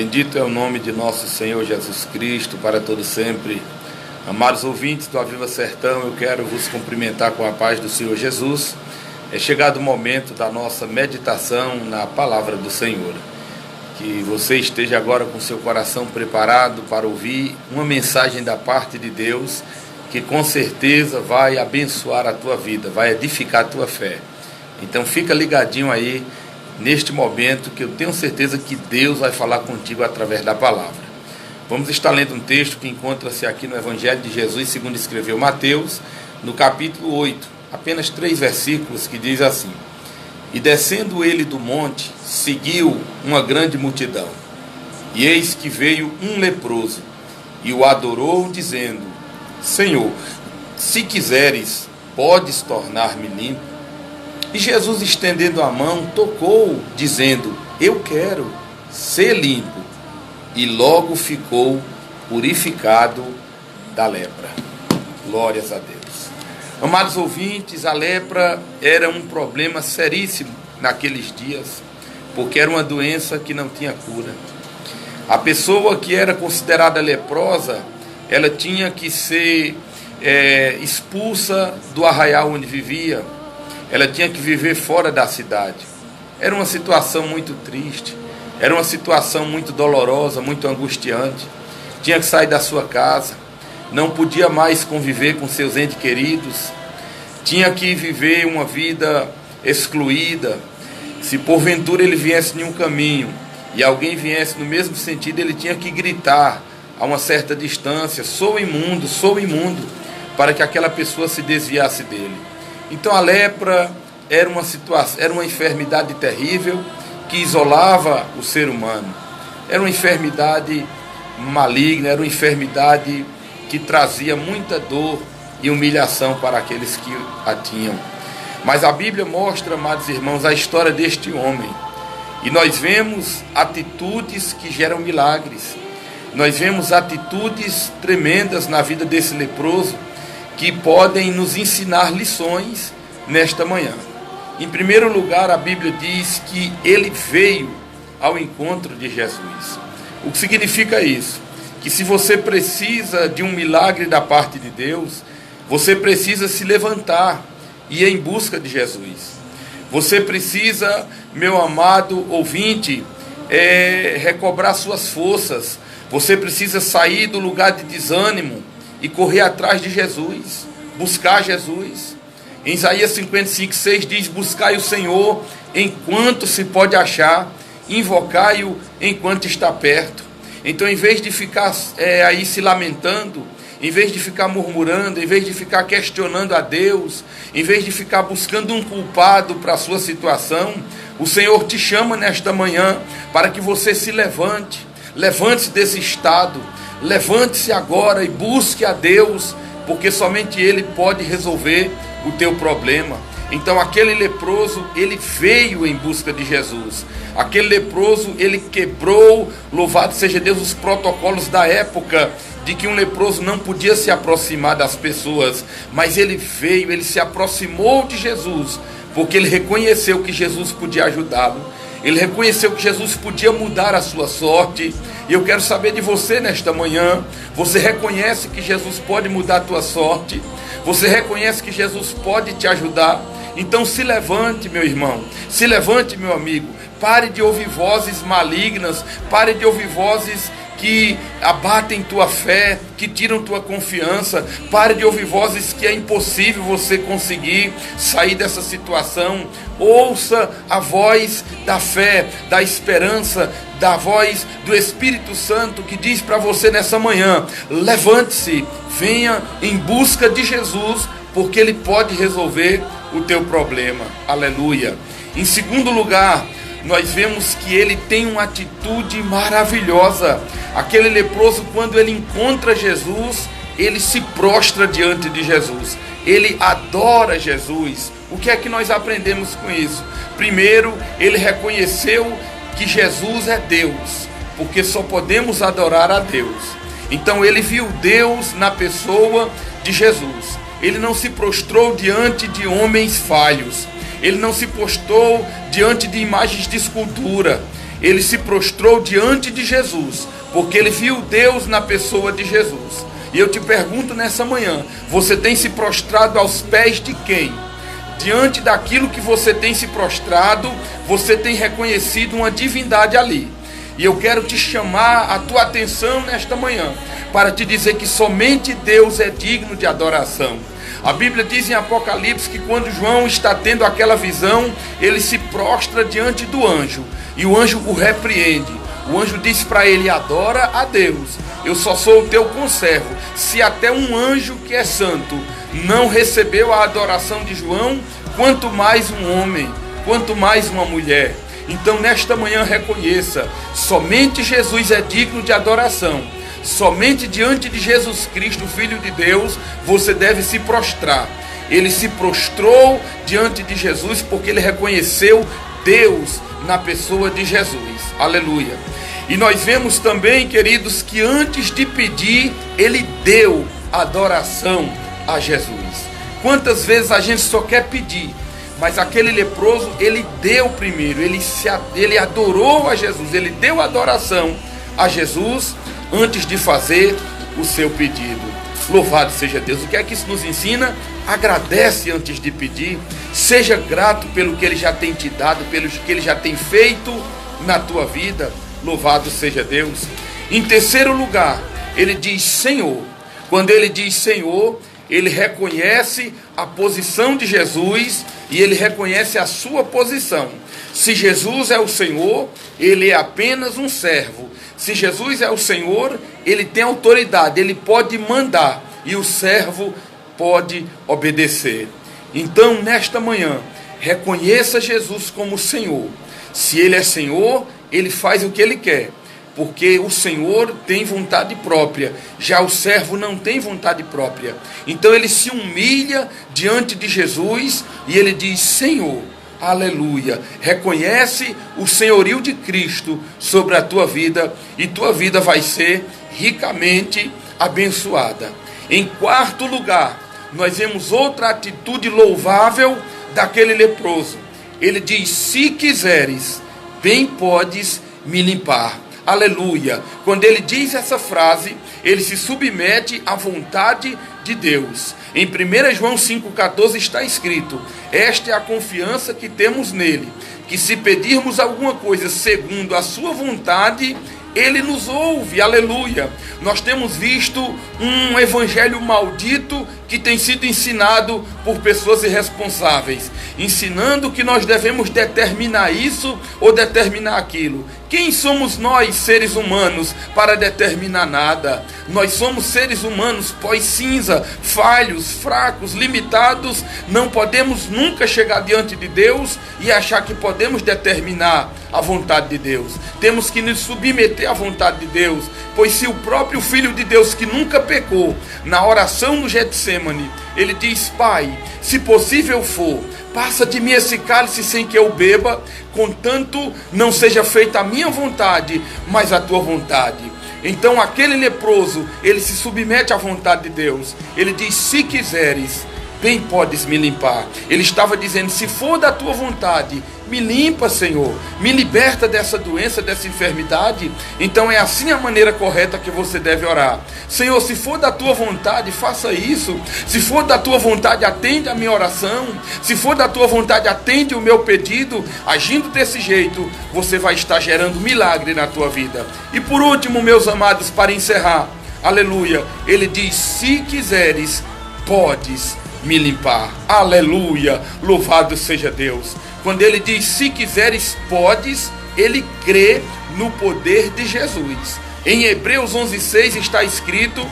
Bendito é o nome de nosso Senhor Jesus Cristo, para todo sempre. Amados ouvintes do Aviva Sertão, eu quero vos cumprimentar com a paz do Senhor Jesus. É chegado o momento da nossa meditação na palavra do Senhor. Que você esteja agora com seu coração preparado para ouvir uma mensagem da parte de Deus, que com certeza vai abençoar a tua vida, vai edificar a tua fé. Então fica ligadinho aí neste momento, que eu tenho certeza que Deus vai falar contigo através da palavra. Vamos estar lendo um texto que encontra-se aqui no Evangelho de Jesus, segundo escreveu Mateus, no capítulo 8, apenas 3 versículos, que diz assim: E descendo ele do monte, seguiu uma grande multidão. E eis que veio um leproso, e o adorou, dizendo: Senhor, se quiseres, podes tornar-me limpo. E Jesus, estendendo a mão, tocou, dizendo: Eu quero ser limpo. E logo ficou purificado da lepra. Glórias a Deus. Amados ouvintes, a lepra era um problema seríssimo naqueles dias, porque era uma doença que não tinha cura. A pessoa que era considerada leprosa, ela tinha que ser expulsa do arraial onde vivia. Ela tinha que viver fora da cidade. Era uma situação muito triste, era uma situação muito dolorosa, muito angustiante. Tinha que sair da sua casa, não podia mais conviver com seus entes queridos, tinha que viver uma vida excluída. Se porventura ele viesse em um caminho e alguém viesse no mesmo sentido, ele tinha que gritar a uma certa distância: sou imundo, para que aquela pessoa se desviasse dele. Então a lepra era uma enfermidade terrível que isolava o ser humano. Era uma enfermidade maligna, era uma enfermidade que trazia muita dor e humilhação para aqueles que a tinham. Mas a Bíblia mostra, amados irmãos, a história deste homem. E nós vemos atitudes que geram milagres. Nós vemos atitudes tremendas na vida desse leproso, que podem nos ensinar lições nesta manhã. Em primeiro lugar, a Bíblia diz que ele veio ao encontro de Jesus. O que significa isso? Que se você precisa de um milagre da parte de Deus, você precisa se levantar e ir em busca de Jesus. Você precisa, meu amado ouvinte, recobrar suas forças. Você precisa sair do lugar de desânimo e correr atrás de Jesus, buscar Jesus. Em Isaías 55:6 diz: buscai o Senhor enquanto se pode achar, invocai-o enquanto está perto. Então, em vez de ficar aí se lamentando, em vez de ficar murmurando, em vez de ficar questionando a Deus, em vez de ficar buscando um culpado para a sua situação, o Senhor te chama nesta manhã para que você se levante. Levante-se desse estado, levante-se agora e busque a Deus, porque somente Ele pode resolver o teu problema. Então aquele leproso, ele veio em busca de Jesus. Aquele leproso, ele quebrou, louvado seja Deus, os protocolos da época, de que um leproso não podia se aproximar das pessoas. Mas ele veio, ele se aproximou de Jesus, porque ele reconheceu que Jesus podia ajudá-lo. Ele reconheceu que Jesus podia mudar a sua sorte. E eu quero saber de você nesta manhã: você reconhece que Jesus pode mudar a tua sorte? Você reconhece que Jesus pode te ajudar? Então se levante, meu irmão, se levante, meu amigo. Pare de ouvir vozes malignas, pare de ouvir vozes que abatem tua fé, que tiram tua confiança. Pare de ouvir vozes que é impossível você conseguir sair dessa situação. Ouça a voz da fé, da esperança, da voz do Espírito Santo, que diz para você nessa manhã: levante-se, venha em busca de Jesus, porque Ele pode resolver o teu problema. Aleluia. Em segundo lugar, nós vemos que ele tem uma atitude maravilhosa. Aquele leproso, quando ele encontra Jesus, ele se prostra diante de Jesus, ele adora Jesus. O que é que nós aprendemos com isso? Primeiro, ele reconheceu que Jesus é Deus, porque só podemos adorar a Deus. Então ele viu Deus na pessoa de Jesus. Ele não se prostrou diante de homens falhos, ele não se prostrou diante de imagens de escultura, ele se prostrou diante de Jesus, porque ele viu Deus na pessoa de Jesus. E eu te pergunto nessa manhã, você tem se prostrado aos pés de quem? Diante daquilo que você tem se prostrado, você tem reconhecido uma divindade ali. E eu quero te chamar a tua atenção nesta manhã, para te dizer que somente Deus é digno de adoração. A Bíblia diz em Apocalipse que quando João está tendo aquela visão, ele se prostra diante do anjo, e o anjo o repreende. O anjo disse para ele: adora a Deus, eu só sou o teu conservo. Se até um anjo que é santo não recebeu a adoração de João, quanto mais um homem, quanto mais uma mulher. Então nesta manhã reconheça, somente Jesus é digno de adoração. Somente diante de Jesus Cristo, Filho de Deus, você deve se prostrar. Ele se prostrou diante de Jesus porque ele reconheceu Deus na pessoa de Jesus. Aleluia. E nós vemos também, queridos, que antes de pedir, ele deu adoração a Jesus. Quantas vezes a gente só quer pedir, mas aquele leproso, ele deu primeiro, ele adorou a Jesus, ele deu adoração a Jesus antes de fazer o seu pedido. Louvado seja Deus. O que é que isso nos ensina? Agradece antes de pedir, seja grato pelo que ele já tem te dado, pelo que ele já tem feito na tua vida. Louvado seja Deus. Em terceiro lugar, ele diz Senhor. Quando ele diz Senhor, ele reconhece a posição de Jesus e ele reconhece a sua posição. Se Jesus é o Senhor, ele é apenas um servo. Se Jesus é o Senhor, ele tem autoridade, ele pode mandar e o servo pode obedecer. Então, nesta manhã, reconheça Jesus como Senhor. Se ele é Senhor, ele faz o que ele quer, porque o Senhor tem vontade própria, já o servo não tem vontade própria. Então ele se humilha diante de Jesus e ele diz Senhor. Aleluia, reconhece o senhorio de Cristo sobre a tua vida e tua vida vai ser ricamente abençoada. Em quarto lugar, nós vemos outra atitude louvável daquele leproso. Ele diz, se quiseres, bem podes me limpar. Aleluia. Quando ele diz essa frase, ele se submete à vontade de Deus. Em 1 João 5,14 está escrito, esta é a confiança que temos nele, que se pedirmos alguma coisa segundo a sua vontade, ele nos ouve. Aleluia. Nós temos visto um evangelho maldito que tem sido ensinado por pessoas irresponsáveis, ensinando que nós devemos determinar isso ou determinar aquilo. Quem somos nós, seres humanos, para determinar nada? Nós somos seres humanos pós-cinza, falhos, fracos, limitados. Não podemos nunca chegar diante de Deus e achar que podemos determinar a vontade de Deus. Temos que nos submeter à vontade de Deus, pois se o próprio Filho de Deus, que nunca pecou, na oração no Getsemane, ele diz, Pai, se possível for, passa de mim esse cálice sem que eu beba, contanto não seja feita a minha vontade, mas a tua vontade. Então aquele leproso, ele se submete à vontade de Deus. Ele diz, se quiseres, bem podes me limpar. Ele estava dizendo, se for da tua vontade, me limpa, Senhor, me liberta dessa doença, dessa enfermidade. Então é assim a maneira correta que você deve orar. Senhor, se for da tua vontade, faça isso. Se for da tua vontade, atende a minha oração. Se for da tua vontade, atende o meu pedido. Agindo desse jeito, você vai estar gerando milagre na tua vida. E por último, meus amados, para encerrar, aleluia, ele diz, se quiseres, podes me limpar. Aleluia, louvado seja Deus. Quando ele diz, se quiseres, podes, ele crê no poder de Jesus. Em Hebreus 11,6 está escrito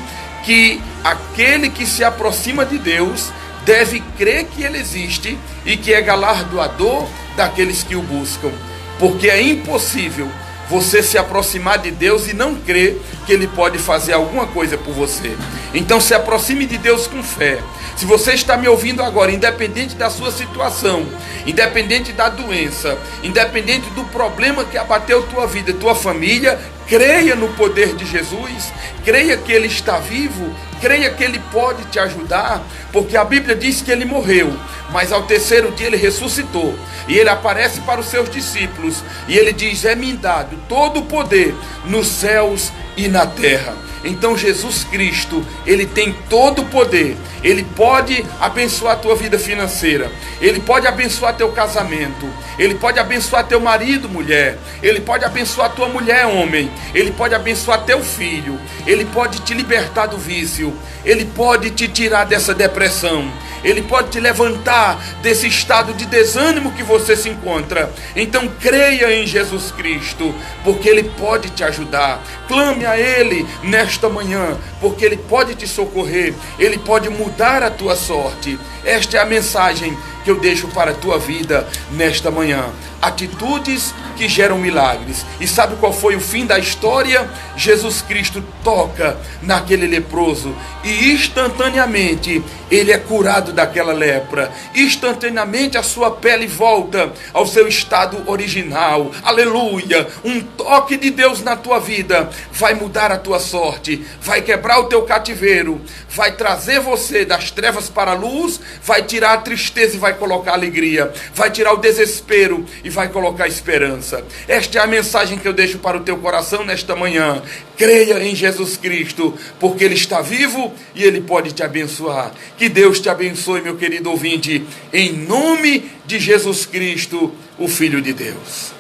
que aquele que se aproxima de Deus deve crer que ele existe e que é galardoador daqueles que o buscam. Porque é impossível você se aproximar de Deus e não crer que Ele pode fazer alguma coisa por você. Então se aproxime de Deus com fé. Se você está me ouvindo agora, independente da sua situação, independente da doença, independente do problema que abateu tua vida, tua família, creia no poder de Jesus, creia que Ele está vivo, creia que Ele pode te ajudar, porque a Bíblia diz que Ele morreu, mas ao terceiro dia Ele ressuscitou, e Ele aparece para os seus discípulos, e Ele diz: é-me dado todo o poder nos céus e na terra. Então Jesus Cristo, Ele tem todo o poder. Ele pode abençoar a tua vida financeira, Ele pode abençoar teu casamento, Ele pode abençoar teu marido, mulher, Ele pode abençoar tua mulher, homem, Ele pode abençoar teu filho, Ele pode te libertar do vício, Ele pode te tirar dessa depressão, Ele pode te levantar desse estado de desânimo que você se encontra. Então creia em Jesus Cristo, porque Ele pode te ajudar. Clame a Ele nesta manhã, porque Ele pode te socorrer, Ele pode mudar a tua sorte. Esta é a mensagem que eu deixo para a tua vida nesta manhã. Atitudes que geram milagres. E sabe qual foi o fim da história? Jesus Cristo toca naquele leproso e instantaneamente ele é curado daquela lepra. Instantaneamente a sua pele volta ao seu estado original. Aleluia! Um toque de Deus na tua vida vai mudar a tua sorte, vai quebrar o teu cativeiro, vai trazer você das trevas para a luz, vai tirar a tristeza e vai colocar alegria, vai tirar o desespero e vai colocar esperança. Esta é a mensagem que eu deixo para o teu coração nesta manhã. Creia em Jesus Cristo, porque Ele está vivo e Ele pode te abençoar. Que Deus te abençoe, meu querido ouvinte, em nome de Jesus Cristo, o Filho de Deus.